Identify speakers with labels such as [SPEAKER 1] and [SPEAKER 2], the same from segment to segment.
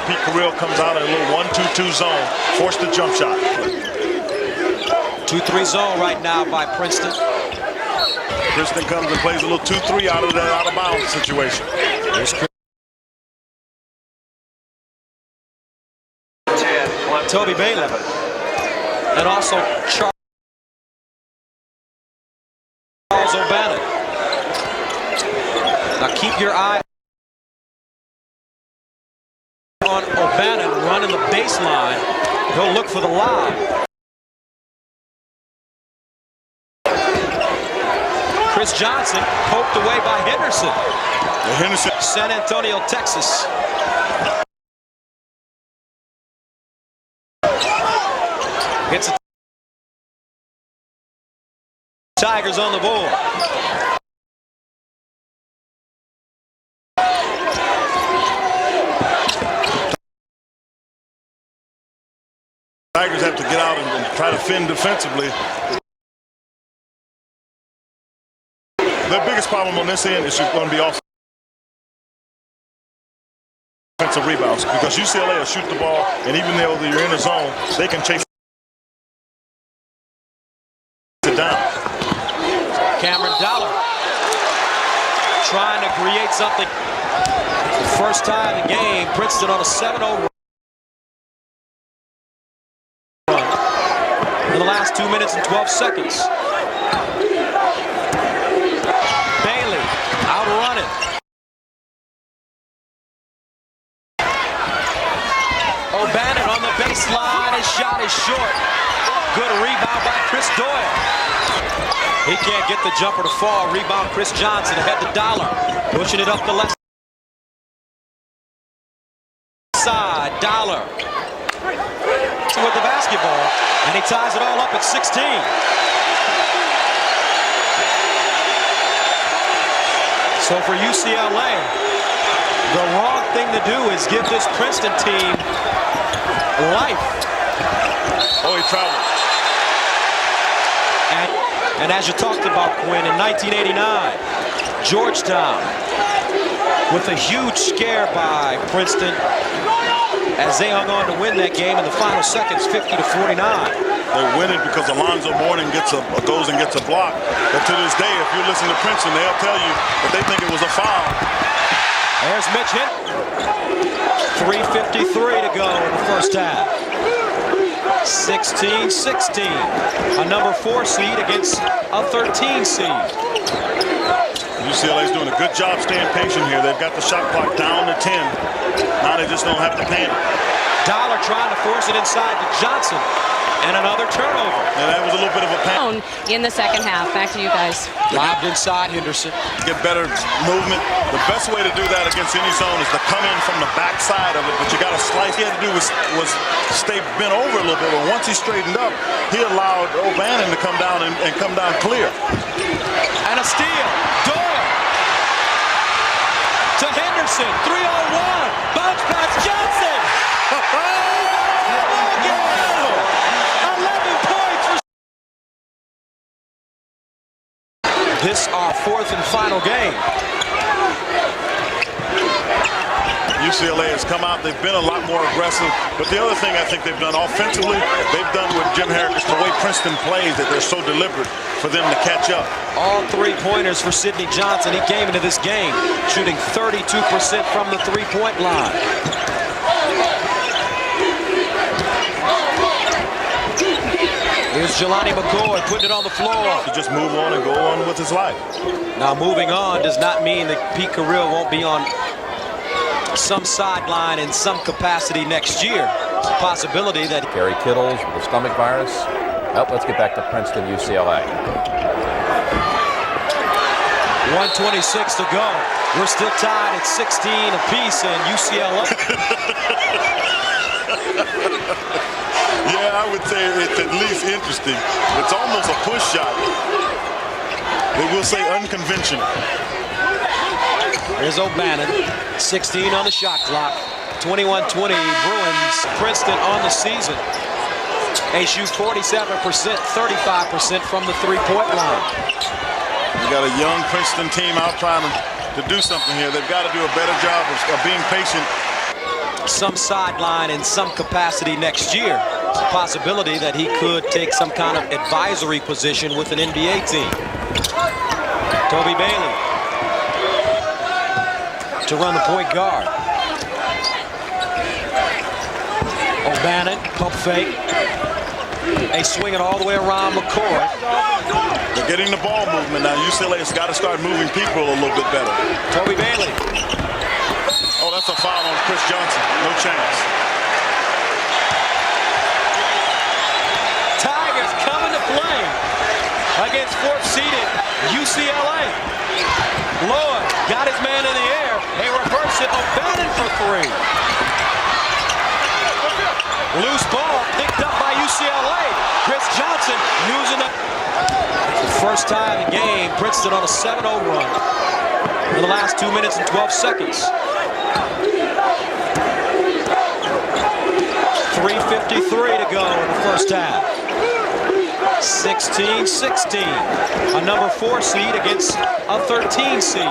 [SPEAKER 1] Pete Carril comes out in a little 1-2-2 zone, force the jump shot.
[SPEAKER 2] 2-3 zone right now by Princeton.
[SPEAKER 1] Princeton comes and plays a little 2-3 out of that out of bounds situation.
[SPEAKER 2] Here's Toby Bailey. And also Charles O'Bannon. Now keep your eye on O'Bannon running the baseline. He'll look for the lob. Chris Johnson poked away by Henderson. San Antonio, Texas. Hits the Tigers on the board.
[SPEAKER 1] Tigers have to get out and try to fend defensively. Their biggest problem on this end is going to be offensive rebounds, because UCLA will shoot the ball, and even though you're in the zone, they can chase it down.
[SPEAKER 2] Cameron Dollar trying to create something. The first time in the game, Princeton on a 7-0 run. In the last 2 minutes and 12 seconds. Bailey outrunning. O'Bannon on the baseline. His shot is short. Good rebound by Chris Doyle. He can't get the jumper to fall. Rebound Chris Johnson ahead to Dollar. Pushing it up the left side. Dollar with the basketball. And he ties it all up at 16. So for UCLA, the wrong thing to do is give this Princeton team life.
[SPEAKER 1] Oh, he traveled.
[SPEAKER 2] And as you talked about, Quinn, in 1989, Georgetown with a huge scare by Princeton as they hung on to win that game in the final seconds, 50-49.
[SPEAKER 1] They're winning because Alonzo Mourning goes and gets a block. But to this day, if you listen to Princeton, they'll tell you that they think it was a foul.
[SPEAKER 2] There's Mitch Henderson. 3:53 to go in the first half. 16-16. A number 4 seed against a 13 seed.
[SPEAKER 1] UCLA's doing a good job staying patient here. They've got the shot clock down to 10. Now they just don't have to panic.
[SPEAKER 2] Dollar trying to force it inside to Johnson. And another turnover.
[SPEAKER 1] And that was a little bit of a panic.
[SPEAKER 3] In the second half. Back to you guys.
[SPEAKER 2] Lobbed inside Henderson.
[SPEAKER 1] Get better movement. The best way to do that against any zone is to come in from the backside of it, but you got to slice. He had to do was stay bent over a little bit, but once he straightened up, he allowed O'Bannon to come down and come down clear.
[SPEAKER 2] And a steal. Doyle to Henderson. 3-on-1. Bounce pass Johnson. This our fourth and final game.
[SPEAKER 1] UCLA has come out. They've been a lot more aggressive. But the other thing I think they've done offensively, they've done with Jim Harris, the way Princeton plays, that they're so deliberate for them to catch up.
[SPEAKER 2] All 3-pointers for Sidney Johnson. He came into this game shooting 32% from the 3-point line. Here's Jelani McCoy putting it on the floor.
[SPEAKER 1] To just move on and go on with his life.
[SPEAKER 2] Now moving on does not mean that Pete Carril won't be on some sideline in some capacity next year. It's a possibility that
[SPEAKER 4] Gary Kittles with the stomach virus. Well, let's get back to Princeton, UCLA.
[SPEAKER 2] 1:26 to go. We're still tied at 16 apiece in UCLA.
[SPEAKER 1] Yeah, I would say it's at least interesting. It's almost a push shot. They will say unconventional.
[SPEAKER 2] Here's O'Bannon, 16 on the shot clock. 21-20 Bruins. Princeton on the season. They shoot 47%, 35% from the 3-point line.
[SPEAKER 1] You got a young Princeton team out trying to do something here. They've got to do a better job of being patient.
[SPEAKER 2] some sideline in some capacity next year. It's a possibility that he could take some kind of advisory position with an NBA team. Toby Bailey to run the point guard. O'Bannon, pump fake. They swing it all the way around McCoy.
[SPEAKER 1] They're getting the ball movement now. UCLA's got to start moving people a little bit better.
[SPEAKER 2] Toby Bailey.
[SPEAKER 1] Oh, that's a foul on Chris Johnson. No chance.
[SPEAKER 2] Tigers coming to play against fourth-seeded UCLA. Lloyd got his man in the air. They reverse it. O'Bannon for three. Loose ball picked up by UCLA. Chris Johnson using it. The first time in the game, Princeton on a 7-0 run in the last 2 minutes and 12 seconds. 3:53 to go in the first half. 16-16. A number 4 seed against a 13 seed.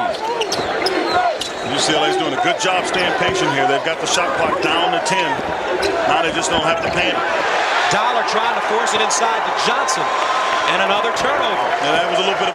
[SPEAKER 1] UCLA's doing a good job staying patient here. They've got the shot clock down to 10. Now they just don't have to panic.
[SPEAKER 2] Dollar trying to force it inside to Johnson. And another turnover.
[SPEAKER 1] And that was a little bit of